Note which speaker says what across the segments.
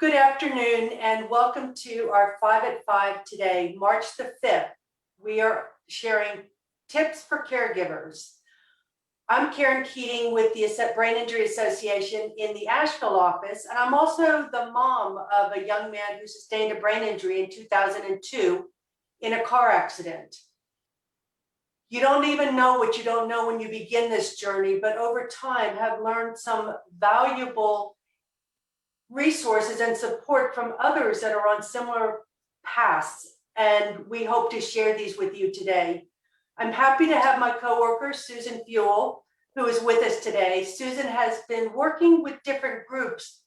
Speaker 1: Good afternoon and welcome to our 5 at 5 today, March the 5th. We are sharing tips for caregivers. I'm Karen Keating with the Brain Injury Association in the Asheville office, and I'm also the mom of a young man who sustained a brain injury in 2002 in a car accident. You don't even know what you don't know when you begin this journey, but over time have learned some valuable resources and support from others that are on similar paths, and we hope to share these with you today. I'm happy to have my coworker Susan Fuel, who is with us today. Susan has been working with different groups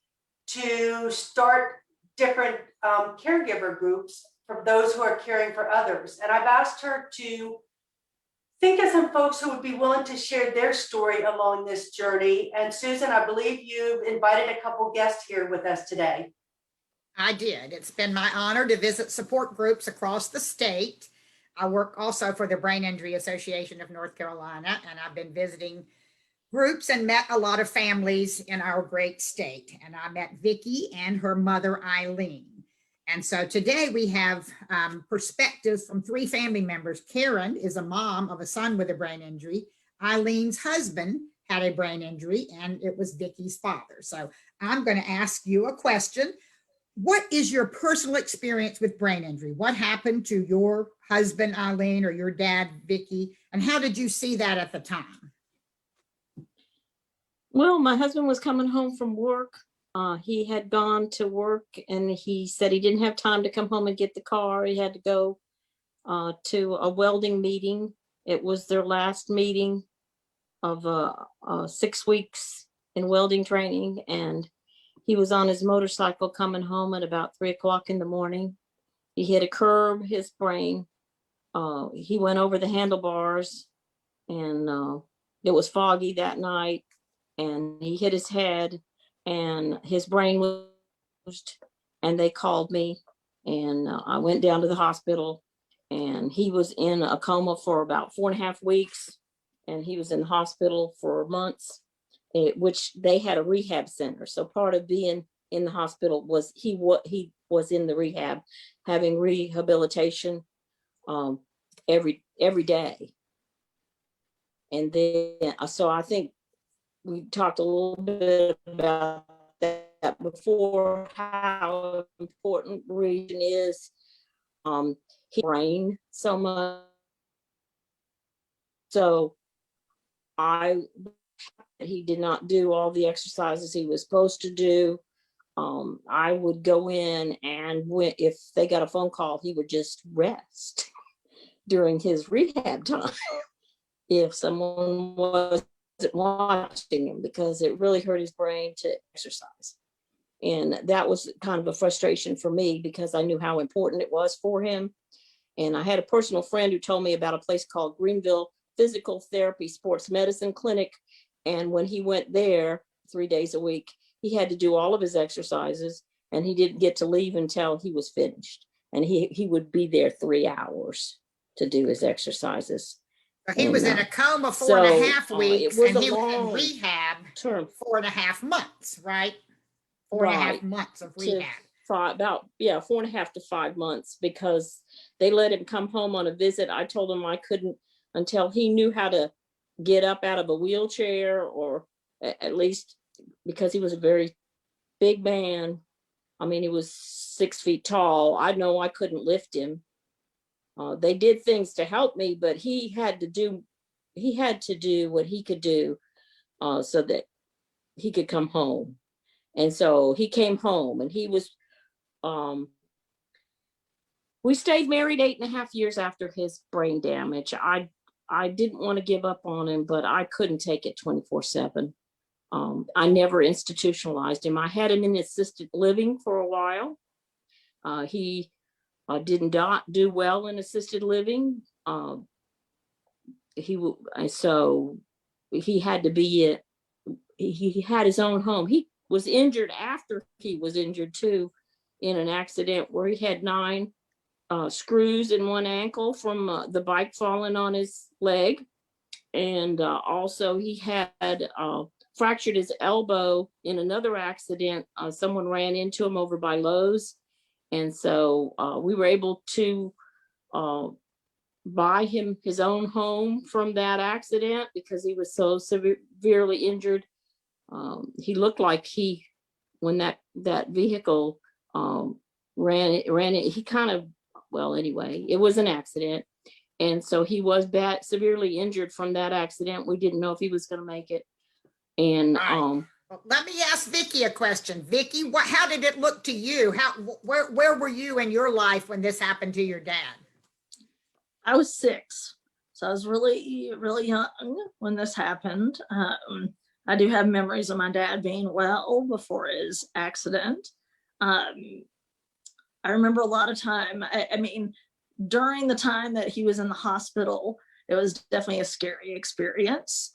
Speaker 1: to start different caregiver groups for those who are caring for others, and I've asked her to think of some folks who would be willing to share their story along this journey. And Susan, I believe you've invited a couple guests here with us today.
Speaker 2: I did. It's been my honor to visit support groups across the state. I work also for the Brain Injury Association of North Carolina, and I've been visiting groups and met a lot of families in our great state. And I met Vicki and her mother, Eileen. And so today we have perspectives from three family members. Karen is a mom of a son with a brain injury. Eileen's husband had a brain injury, and it was Vicki's father. So I'm going to ask you a question. What is your personal experience with brain injury? What happened to your husband, Eileen, or your dad, Vicki? And how did you see that at the time?
Speaker 3: Well, my husband was coming home from work. He had gone to work and he said he didn't have time to come home and get the car. He had to go to a welding meeting. It was their last meeting of 6 weeks in welding training. And he was on his motorcycle coming home at about 3 o'clock in the morning. He hit a curb, his brain. He went over the handlebars, and it was foggy that night, and he hit his head. And his brain was, and they called me, and I went down to the hospital, and he was in a coma for about 4.5 weeks, and he was in the hospital for months, which they had a rehab center. So part of being in the hospital was he was in the rehab, having rehabilitation every day. And then, so I think we talked a little bit about that before, how important region is. His brain so much. So he did not do all the exercises he was supposed to do. I would go in, and if they got a phone call, he would just rest during his rehab time if someone wasn't watching him, because it really hurt his brain to exercise. And that was kind of a frustration for me, because I knew how important it was for him. And I had a personal friend who told me about a place called Greenville Physical Therapy Sports Medicine Clinic. And when he went there 3 days a week, he had to do all of his exercises, and he didn't get to leave until he was finished. And he would be there 3 hours to do his exercises.
Speaker 2: He was in a coma 4.5 weeks, and he was in rehab term 4.5 months, right? 4.5 months of rehab.
Speaker 3: About 4.5 to 5 months, because they let him come home on a visit. I told him I couldn't until he knew how to get up out of a wheelchair, or at least, because he was a very big man. I mean, he was 6 feet tall. I know I couldn't lift him. They did things to help me, but he had to do what he could do so that he could come home. And so he came home, and he was, we stayed married 8.5 years after his brain damage. I didn't want to give up on him, but I couldn't take it 24/7. I never institutionalized him. I had him in assisted living for a while. He did not do well in assisted living. So he had to be he had his own home. He was injured after he was injured too, in an accident where he had 9 screws in one ankle from the bike falling on his leg. And also he had fractured his elbow in another accident. Someone ran into him over by Lowe's. And so we were able to buy him his own home from that accident because he was so severely injured. He looked like when that vehicle ran it, he kind of, well, anyway, it was an accident. And so he was severely injured from that accident. We didn't know if he was going to make it. And
Speaker 2: Well, let me ask Vicky a question. Vicky, how did it look to you? Where were you in your life when this happened to your dad?
Speaker 4: I was 6, so I was really, really young when this happened. I do have memories of my dad being well before his accident. I remember a lot of time. I mean, during the time that he was in the hospital, it was definitely a scary experience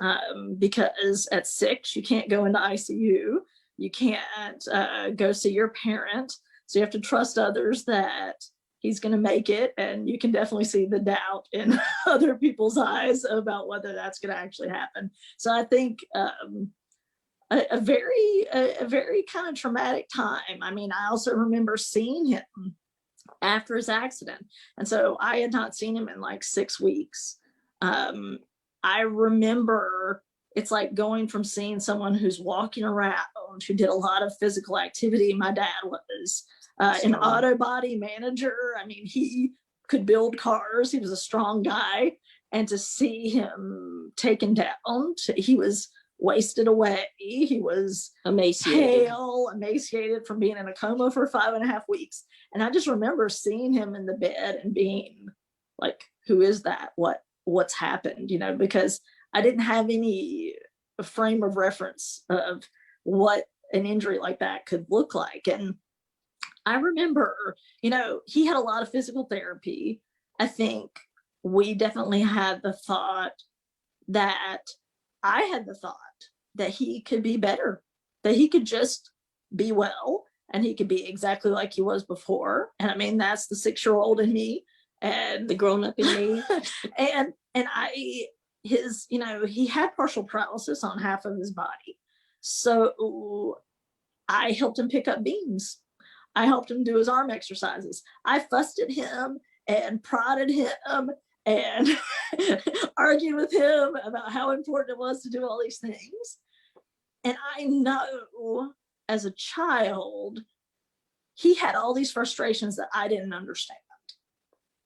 Speaker 4: because at 6, you can't go into ICU. You can't go see your parent. So you have to trust others that he's going to make it. And you can definitely see the doubt in other people's eyes about whether that's going to actually happen. So I think a very kind of traumatic time. I mean, I also remember seeing him after his accident. And so I had not seen him in like 6 weeks. I remember it's like going from seeing someone who's walking around, who did a lot of physical activity. My dad was an auto body manager. I mean, he could build cars. He was a strong guy. And to see him taken down, he was wasted away. He was
Speaker 3: emaciated.
Speaker 4: pale, emaciated from being in a coma for 5.5 weeks. And I just remember seeing him in the bed and being like, who is that? What's happened? You know, because I didn't have any frame of reference of what an injury like that could look like. And I remember, you know, he had a lot of physical therapy. I think we definitely had the thought that I had the thought that he could be better, that he could just be well and he could be exactly like he was before. And I mean, that's the 6-year-old in me and
Speaker 3: The grown up in me.
Speaker 4: and his, you know, he had partial paralysis on half of his body. So I helped him pick up beams. I helped him do his arm exercises. I fussed at him and prodded him and argued with him about how important it was to do all these things. And I know as a child, he had all these frustrations that I didn't understand,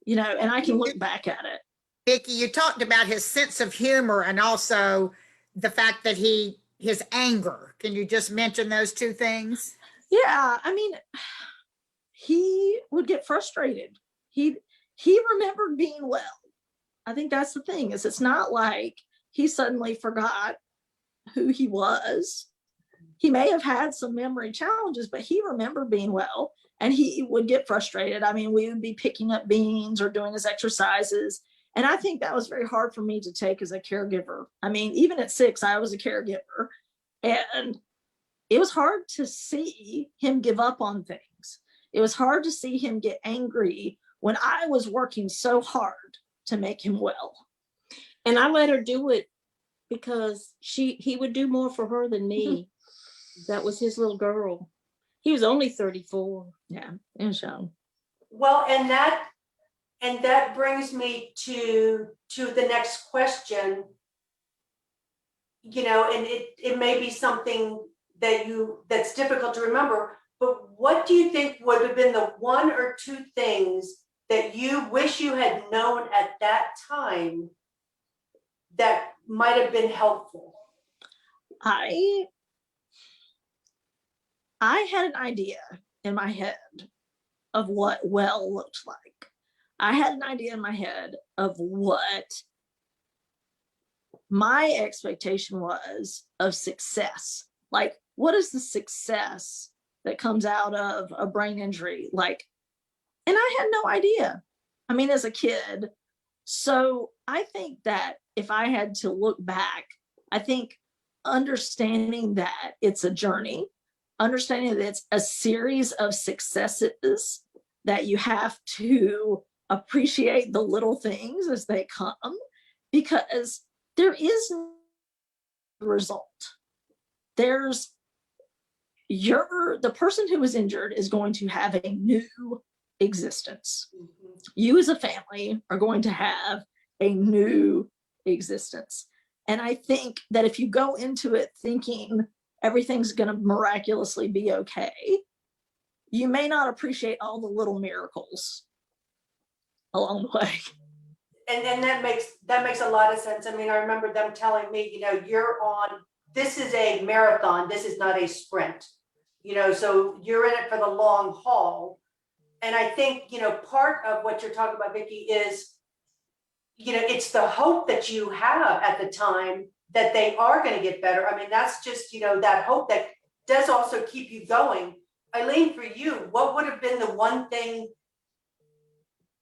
Speaker 4: you know, and I can look back at it.
Speaker 2: Vicky, you talked about his sense of humor and also the fact that his anger. Can you just mention those two things?
Speaker 4: Yeah, I mean, he would get frustrated. He remembered being well. I think that's the thing, is it's not like he suddenly forgot who he was. He may have had some memory challenges, but he remembered being well, and he would get frustrated. I mean, we would be picking up beans or doing his exercises. And I think that was very hard for me to take as a caregiver. I mean, even at 6, I was a caregiver, and it was hard to see him give up on things. It was hard to see him get angry when I was working so hard to make him well.
Speaker 3: And I let her do it because he would do more for her than me. That was his little girl. He was only 34.
Speaker 4: Yeah, it was young.
Speaker 1: Well, and that brings me to the next question. You know, and it may be something that's difficult to remember, but what do you think would have been the 1 or 2 things that you wish you had known at that time that might have been helpful?
Speaker 4: I had an idea in my head of what well looked like. I had an idea in my head of what my expectation was of success. Like, what is the success that comes out of a brain injury? Like, and I had no idea. I mean, as a kid. So I think that if I had to look back, I think understanding that it's a journey, understanding that it's a series of successes, that you have to appreciate the little things as they come, because there is no result. there's the person who was injured is going to have a new existence. You as a family are going to have a new existence. And I think that if you go into it thinking everything's going to miraculously be okay, you may not appreciate all the little miracles along the way.
Speaker 1: And that makes a lot of sense. I mean, I remember them telling me, you know, this is a marathon, this is not a sprint, you know, so you're in it for the long haul. And I think, you know, part of what you're talking about, Vicki, is, you know, it's the hope that you have at the time that they are going to get better. I mean, that's just, you know, that hope that does also keep you going. Eileen, for you, what would have been the one thing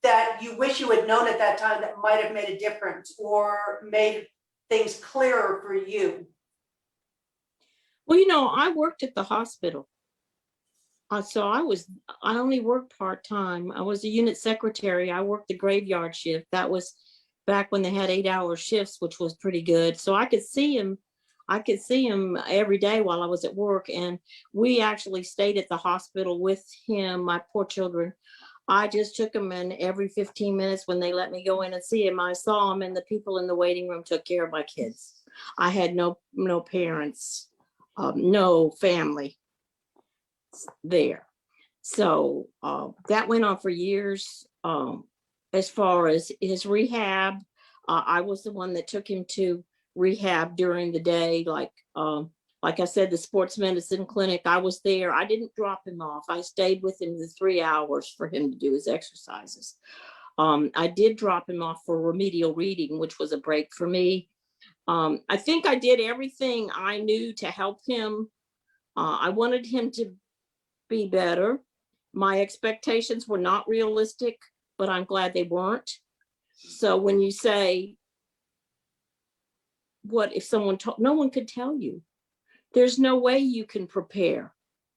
Speaker 1: that you wish you had known at that time that might have made a difference or made things clearer for you?
Speaker 3: Well, you know, I worked at the hospital. So I only worked part-time. I was a unit secretary. I worked the graveyard shift. That was back when they had 8-hour shifts, which was pretty good. So I could see him every day while I was at work. And we actually stayed at the hospital with him, my poor children. I just took him in every 15 minutes when they let me go in and see him. I saw him, and the people in the waiting room took care of my kids. I had no parents, no family there. So that went on for years. As far as his rehab, I was the one that took him to rehab during the day. Like I said, the sports medicine clinic, I was there. I didn't drop him off. I stayed with him the 3 hours for him to do his exercises. I did drop him off for remedial reading, which was a break for me. I think I did everything I knew to help him. I wanted him to be better. My expectations were not realistic, but I'm glad they weren't. So when you say, what if someone told, no one could tell you. There's no way you can prepare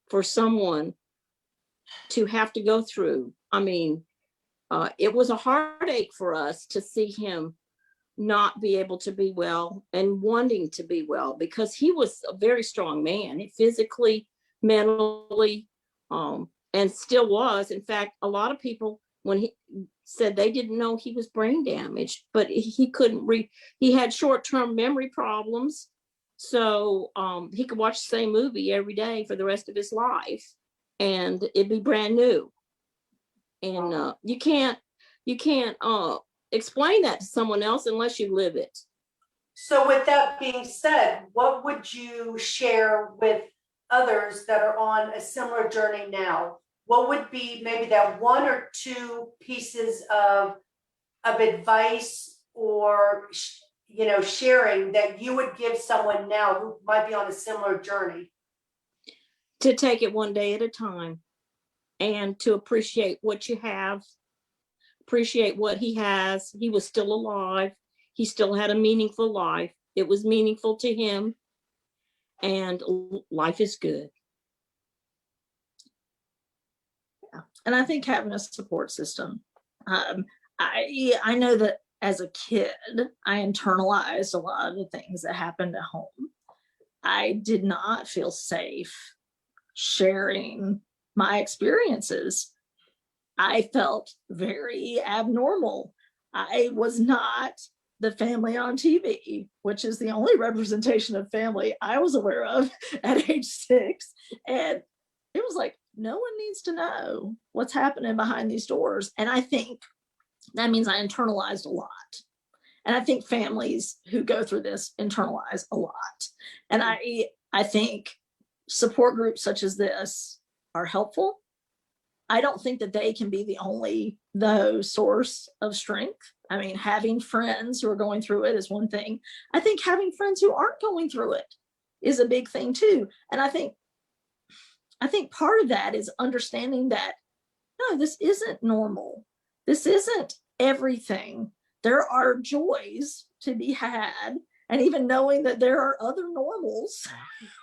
Speaker 3: for someone to have to go through. I mean, it was a heartache for us to see him not be able to be well and wanting to be well, because he was a very strong man, physically, mentally, and still was. In fact, a lot of people, when he said they didn't know he was brain damaged, but he couldn't read. He had short-term memory problems. So he could watch the same movie every day for the rest of his life, and it'd be brand new. And you can't explain that to someone else unless you live it.
Speaker 1: So with that being said, what would you share with others that are on a similar journey now? What would be maybe that one or two pieces of advice or, you know, sharing that you would give someone now who might be on a similar journey?
Speaker 3: To take it one day at a time, and to appreciate what you have, appreciate what he has. He was still alive. He still had a meaningful life. It was meaningful to him, and life is good.
Speaker 4: Yeah. And I think having a support system, I know that as a kid, I internalized a lot of the things that happened at home. I did not feel safe sharing my experiences. I felt very abnormal. I was not the family on TV, which is the only representation of family I was aware of at age 6. And it was like, no one needs to know what's happening behind these doors. And I think that means I internalized a lot. And I think families who go through this internalize a lot. And I think support groups such as this are helpful. I don't think that they can be the only source of strength. I mean, having friends who are going through it is one thing. I think having friends who aren't going through it is a big thing too. And I think part of that is understanding that, no, this isn't normal. This isn't everything. There are joys to be had. And even knowing that there are other normals,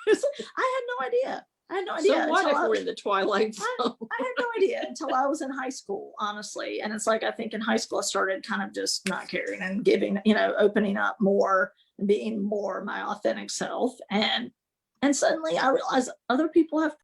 Speaker 4: I had no idea.
Speaker 3: So what if we're in the twilight zone?
Speaker 4: I had no idea until I was in high school, honestly. And it's like, I think in high school, I started kind of just not caring and giving, opening up more and being more my authentic self. And And suddenly I realized other people have